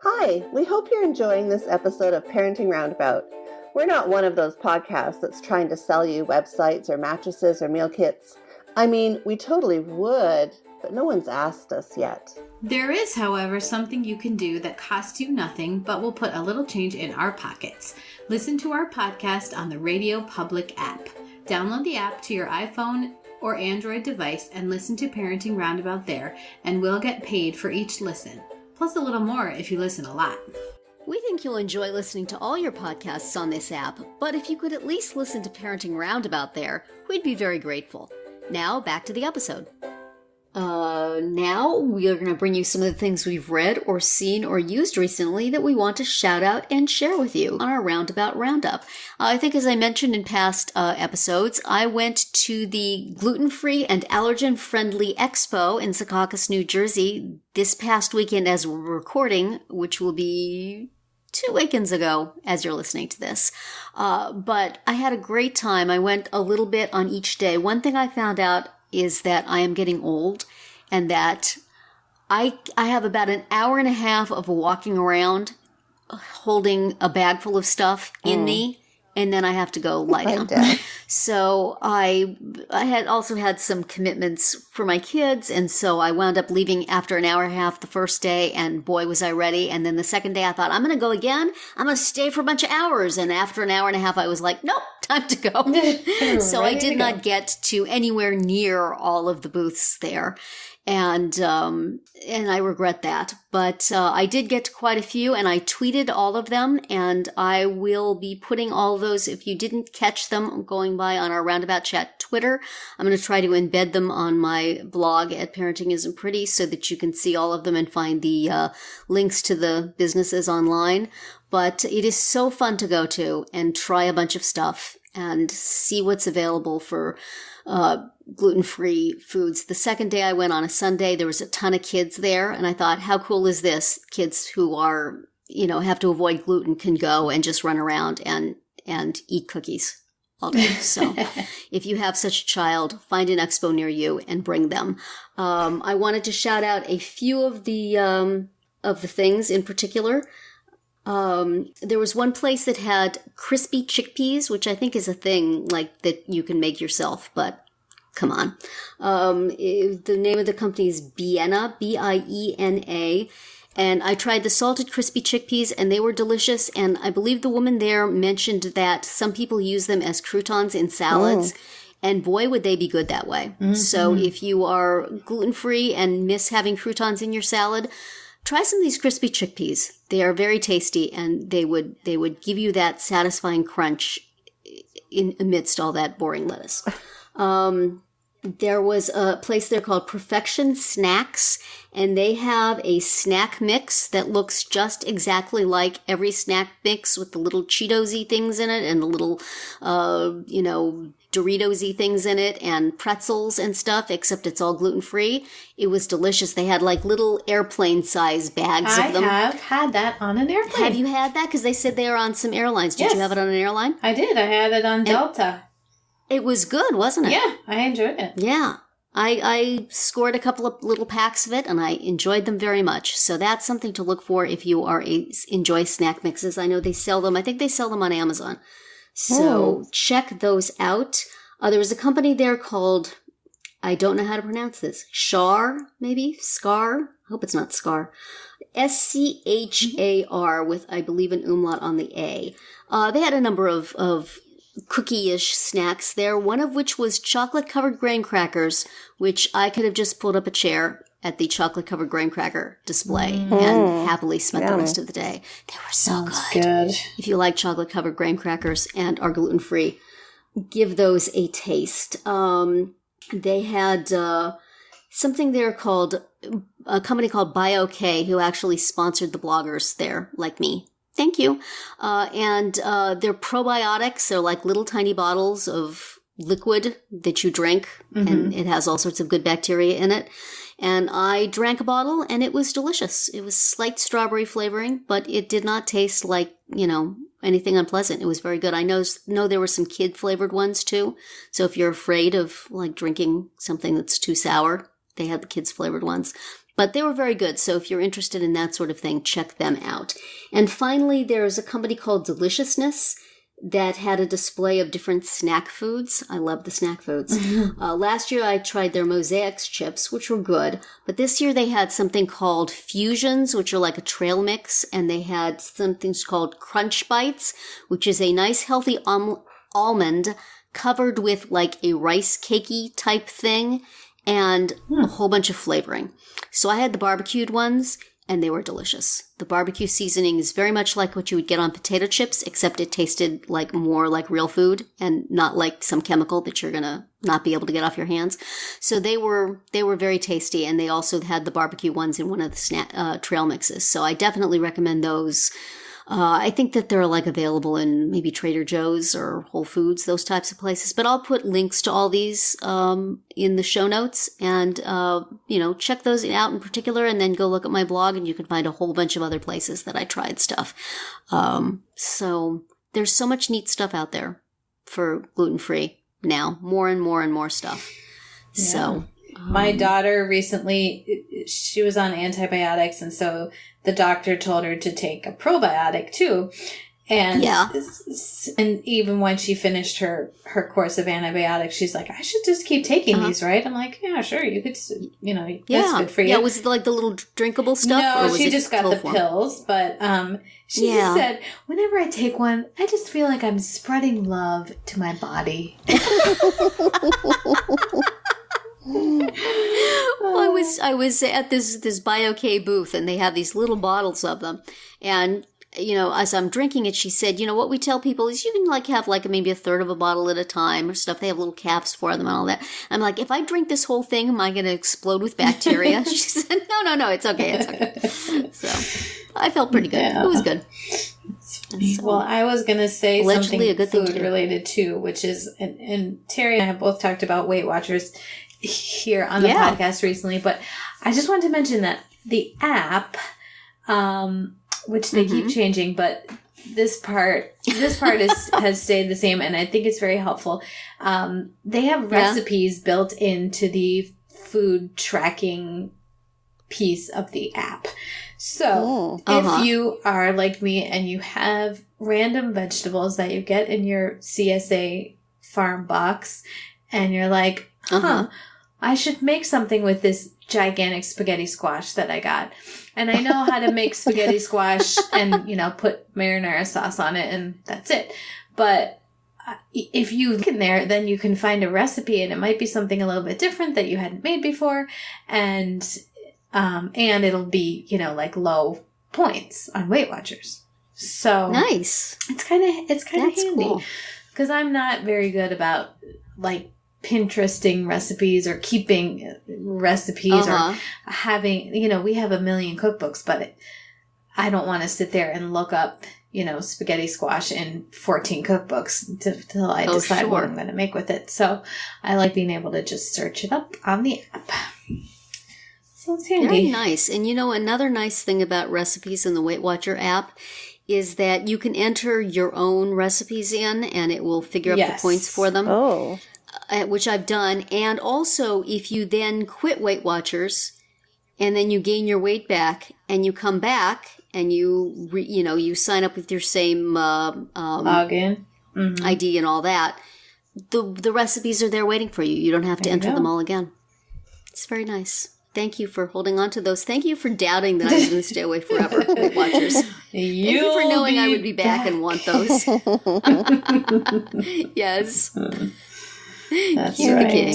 Speaker 5: Hi, we hope you're enjoying this episode of Parenting Roundabout. We're not one of those podcasts that's trying to sell you websites or mattresses or meal kits. I mean, we totally would, but no one's asked us yet.
Speaker 2: There is, however, something you can do that costs you nothing, but will put a little change in our pockets. Listen to our podcast on the Radio Public app. Download the app to your iPhone or Android device and listen to Parenting Roundabout there, and we'll get paid for each listen. Plus a little more if you listen a lot.
Speaker 1: We think you'll enjoy listening to all your podcasts on this app, but if you could at least listen to Parenting Roundabout there, we'd be very grateful. Now, back to the episode. Now we are going to bring you some of the things we've read or seen or used recently that we want to shout out and share with you on our Roundabout Roundup. I think as I mentioned in past episodes, I went to the Gluten-Free and Allergen Friendly Expo in Secaucus, New Jersey this past weekend as we're recording, which will be 2 weekends ago as you're listening to this. But I had a great time. I went a little bit on each day. One thing I found out is that I am getting old and that I have about an hour and a half of walking around holding a bag full of stuff in me, and then I have to go lie down. So I had also had some commitments for my kids, and so I wound up leaving after an hour and a half the first day, and boy, was I ready. And then the second day I thought, I'm going to go again. I'm going to stay for a bunch of hours. And after an hour and a half, I was like, nope, time to go. So I did not get to anywhere near all of the booths there. And I regret that, but I did get to quite a few, and I tweeted all of them, and I will be putting all of those. If you didn't catch them going by on our Roundabout Chat Twitter, I'm going to try to embed them on my blog at Parenting Isn't Pretty so that you can see all of them and find the links to the businesses online. But it is so fun to go to and try a bunch of stuff and see what's available for gluten-free foods. The second day I went on a Sunday, there was a ton of kids there, and I thought, how cool is this? Kids who are, have to avoid gluten can go and just run around and eat cookies all day. So if you have such a child, find an expo near you and bring them. I wanted to shout out a few of the things in particular. There was one place that had crispy chickpeas, which I think is a thing like that you can make yourself, but come on. The name of the company is Biena, Biena, And I tried the salted crispy chickpeas, and they were delicious. And I believe the woman there mentioned that some people use them as croutons in salads. And boy, would they be good that way. So if you are gluten-free and miss having croutons in your salad, try some of these crispy chickpeas. They are very tasty, and they would give you that satisfying crunch amidst all that boring lettuce. There was a place there called Perfection Snacks, and they have a snack mix that looks just exactly like every snack mix with the little Cheetos-y things in it and the little, Doritos-y things in it and pretzels and stuff, except it's all gluten-free. It was delicious. They had like little airplane-sized bags of them.
Speaker 2: I have had that on an airplane.
Speaker 1: Have you had that? Because they said they are on some airlines. Did you have it on an airline?
Speaker 2: I did. I had it on Delta.
Speaker 1: It was good, wasn't it?
Speaker 2: Yeah, I enjoyed it.
Speaker 1: Yeah. I scored a couple of little packs of it, and I enjoyed them very much. So that's something to look for if you enjoy snack mixes. I know they sell them. I think they sell them on Amazon. So check those out. There was a company there called, I don't know how to pronounce this, Schär, maybe? Schär? I hope it's not Schär. Schar with, I believe, an umlaut on the A. They had a number of cookie-ish snacks there, one of which was chocolate-covered graham crackers, which I could have just pulled up a chair at the chocolate-covered graham cracker display and happily spent the rest of the day. They were so good. If you like chocolate-covered graham crackers and are gluten-free, give those a taste. They had something there called, a company called BioK, who actually sponsored the bloggers there, like me. Thank you. And they're probiotics. They're like little tiny bottles of liquid that you drink, and it has all sorts of good bacteria in it. And I drank a bottle, and it was delicious. It was slight strawberry flavoring, but it did not taste like, anything unpleasant. It was very good. I know there were some kid-flavored ones, too. So if you're afraid of, like, drinking something that's too sour, they had the kids-flavored ones. But they were very good, so if you're interested in that sort of thing, check them out. And finally, there's a company called Deliciousness that had a display of different snack foods. I love the snack foods. Last year, I tried their Mosaics chips, which were good. But this year, they had something called Fusions, which are like a trail mix. And they had something called CrunchBites, which is a nice, healthy almond covered with like a rice cakey type thing and a whole bunch of flavoring. So I had the barbecued ones, and they were delicious. The barbecue seasoning is very much like what you would get on potato chips, except it tasted like more like real food and not like some chemical that you're going to not be able to get off your hands. So they were very tasty, and they also had the barbecue ones in one of the trail mixes. So I definitely recommend those. I think that they're like available in maybe Trader Joe's or Whole Foods, those types of places. But I'll put links to all these in the show notes, and check those out in particular, and then go look at my blog, and you can find a whole bunch of other places that I tried stuff. So there's so much neat stuff out there for gluten-free now, more and more and more stuff. Yeah. So
Speaker 2: my daughter recently, she was on antibiotics, and so the doctor told her to take a probiotic too. And and even when she finished her course of antibiotics, she's like, I should just keep taking these, right? I'm like, yeah, sure. You could, that's good for you.
Speaker 1: Yeah, was it like the little drinkable stuff?
Speaker 2: No,
Speaker 1: or was
Speaker 2: she
Speaker 1: it
Speaker 2: just got the pills. But she just said, whenever I take one, I just feel like I'm spreading love to my body.
Speaker 1: Well, I was at this BioK booth, and they have these little bottles of them. And, as I'm drinking it, she said, what we tell people is you can have maybe a third of a bottle at a time or stuff. They have little caps for them and all that. I'm like, if I drink this whole thing, am I going to explode with bacteria? She said, no, it's okay. So I felt pretty good. Yeah. It was good.
Speaker 2: So, well, I was going to say something a good food related too, which is, and Terri and I have both talked about WeightWatchers here on the podcast recently, but I just wanted to mention that the app, which they keep changing, but this part has stayed the same, and I think it's very helpful. They have recipes built into the food tracking piece of the app. So if you are like me and you have random vegetables that you get in your CSA farm box, and you're like, I should make something with this gigantic spaghetti squash that I got. And I know how to make spaghetti squash and, put marinara sauce on it and that's it. But if you look in there, then you can find a recipe and it might be something a little bit different that you hadn't made before. And it'll be, like low points on WeightWatchers. So
Speaker 1: nice.
Speaker 2: It's kind of handy.
Speaker 1: Cool.
Speaker 2: Because I'm not very good about like Pinteresting recipes or keeping recipes or having, we have a million cookbooks, but I don't want to sit there and look up, spaghetti squash in 14 cookbooks till I decide what I'm going to make with it. So I like being able to just search it up on the app. So it's handy.
Speaker 1: Very nice. And another nice thing about recipes in the Weight Watcher app is that you can enter your own recipes in and it will figure up the points for them.
Speaker 5: Oh.
Speaker 1: Which I've done. And also, if you then quit Weight Watchers and then you gain your weight back and you come back and you sign up with your same
Speaker 2: login
Speaker 1: ID and all that, the recipes are there waiting for you. You don't have to enter them all again. It's very nice. Thank you for holding on to those. Thank you for doubting that I was going to stay away forever, Weight Watchers. Thank you for knowing I would be back and want those. Yes.
Speaker 2: That's
Speaker 1: You're
Speaker 2: right.
Speaker 1: the king.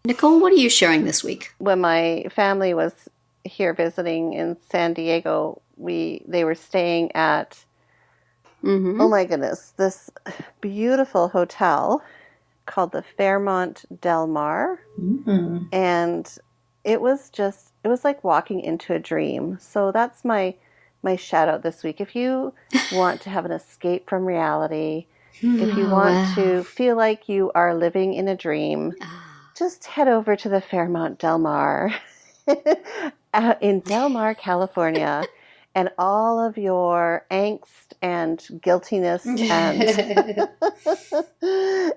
Speaker 1: Nicole, what are you sharing this week?
Speaker 5: When my family was here visiting in San Diego, they were staying at, oh my goodness, this beautiful hotel called the Fairmont Del Mar. Mm-hmm. And it was like walking into a dream. So that's my shout out this week. If you want to have an escape from reality, if you want to feel like you are living in a dream, just head over to the Fairmont Del Mar in Del Mar, California, and all of your angst and guiltiness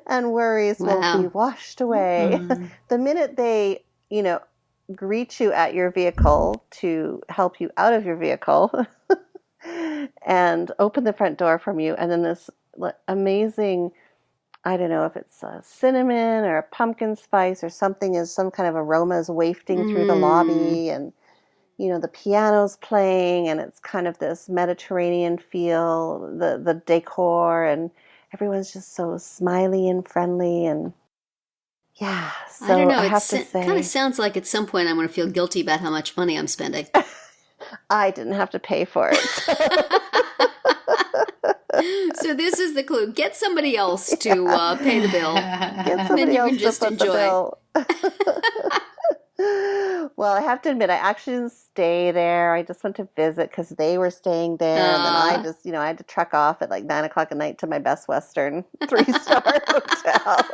Speaker 5: and worries will be washed away. The minute they, greet you at your vehicle to help you out of your vehicle and open the front door from you, and then this amazing, I don't know if it's a cinnamon or a pumpkin spice or something, is some kind of aroma is wafting through the lobby, and the piano's playing and it's kind of this Mediterranean feel, the decor, and everyone's just so smiley and friendly, and so
Speaker 1: I don't know.
Speaker 5: I have to say,
Speaker 1: it kind of sounds like at some point I'm going to feel guilty about how much money I'm spending.
Speaker 5: I didn't have to pay for it.
Speaker 1: So this is the clue. Get somebody else to pay the bill.
Speaker 5: Get somebody else to put the bill. Well, I have to admit, I actually didn't stay there. I just went to visit because they were staying there. And then I just, I had to truck off at like 9:00 at night to my Best Western 3-star hotel.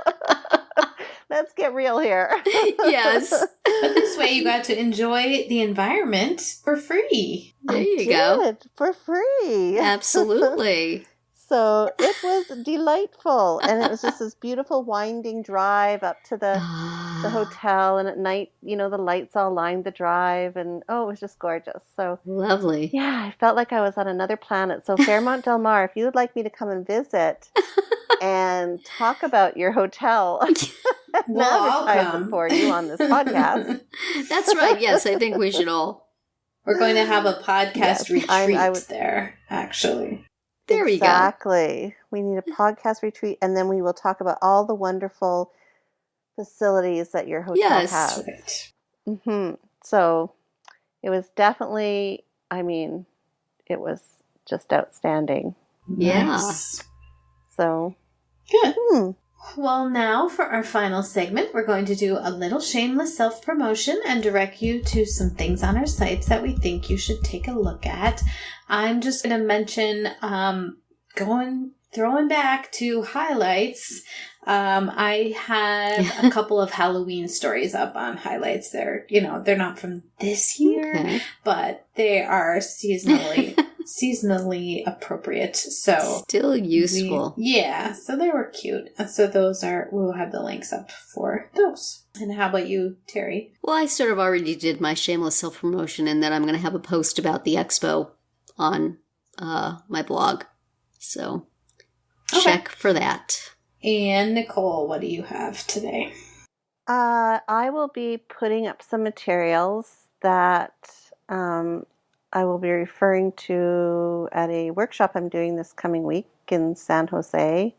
Speaker 5: Let's get real here.
Speaker 1: Yes.
Speaker 2: But this way you got to enjoy the environment for free.
Speaker 1: There you go.
Speaker 5: For free.
Speaker 1: Absolutely.
Speaker 5: So it was delightful. And it was just this beautiful winding drive up to the hotel. And at night, the lights all lined the drive. And it was just gorgeous. So
Speaker 1: lovely.
Speaker 5: Yeah, I felt like I was on another planet. So Fairmont Del Mar, if you would like me to come and visit and talk about your hotel,
Speaker 2: we'll
Speaker 5: advertise it for you on this podcast.
Speaker 1: That's right. Yes, I think we should all.
Speaker 2: We're going to have a podcast retreat there, actually.
Speaker 1: There we go.
Speaker 5: Exactly. We need a podcast retreat, and then we will talk about all the wonderful facilities that your hotel has.
Speaker 2: Right.
Speaker 5: Mm-hmm. So it was definitely, it was just outstanding.
Speaker 1: Yeah.
Speaker 2: Nice.
Speaker 5: So.
Speaker 2: Good. Well, now for our final segment, we're going to do a little shameless self-promotion and direct you to some things on our sites that we think you should take a look at. I'm just going to mention throwing back to highlights. I have a couple of Halloween stories up on highlights. They're not from this year, but they are seasonally appropriate. So
Speaker 1: still useful.
Speaker 2: So they were cute. So we'll have the links up for those. And how about you, Terri?
Speaker 1: Well, I sort of already did my shameless self-promotion in that I'm going to have a post about the expo on my blog. So check for that.
Speaker 2: And Nicole, what do you have today?
Speaker 5: I will be putting up some materials that I will be referring to at a workshop I'm doing this coming week in San Jose,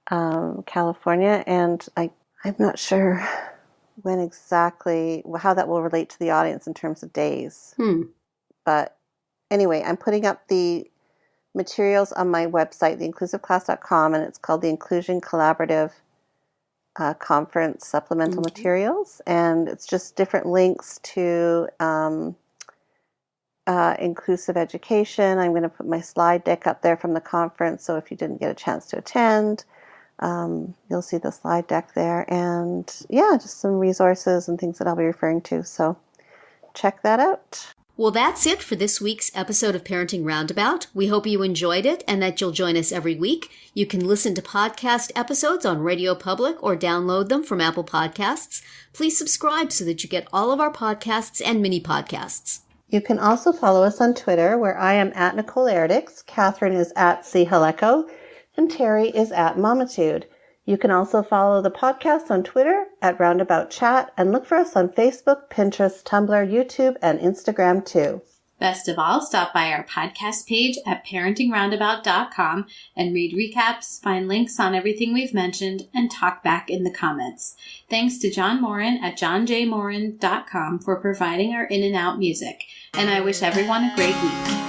Speaker 5: California. And I'm not sure when exactly, how that will relate to the audience in terms of days. But anyway, I'm putting up the materials on my website, theinclusiveclass.com, and it's called the Inclusion Collaborative Conference Supplemental Materials. And it's just different links to inclusive education. I'm going to put my slide deck up there from the conference, so if you didn't get a chance to attend, you'll see the slide deck there. And just some resources and things that I'll be referring to. So check that out.
Speaker 1: Well, that's it for this week's episode of Parenting Roundabout. We hope you enjoyed it and that you'll join us every week. You can listen to podcast episodes on Radio Public or download them from Apple Podcasts. Please subscribe so that you get all of our podcasts and mini podcasts.
Speaker 5: You can also follow us on Twitter, where I am at Nicole Erdix, Catherine is at C. Haleko, and Terri is at Momitude. You can also follow the podcast on Twitter at Roundabout Chat, and look for us on Facebook, Pinterest, Tumblr, YouTube, and Instagram too.
Speaker 2: Best of all, stop by our podcast page at parentingroundabout.com and read recaps, find links on everything we've mentioned, and talk back in the comments. Thanks to John Morin at johnjmorin.com for providing our in and out music. And I wish everyone a great week.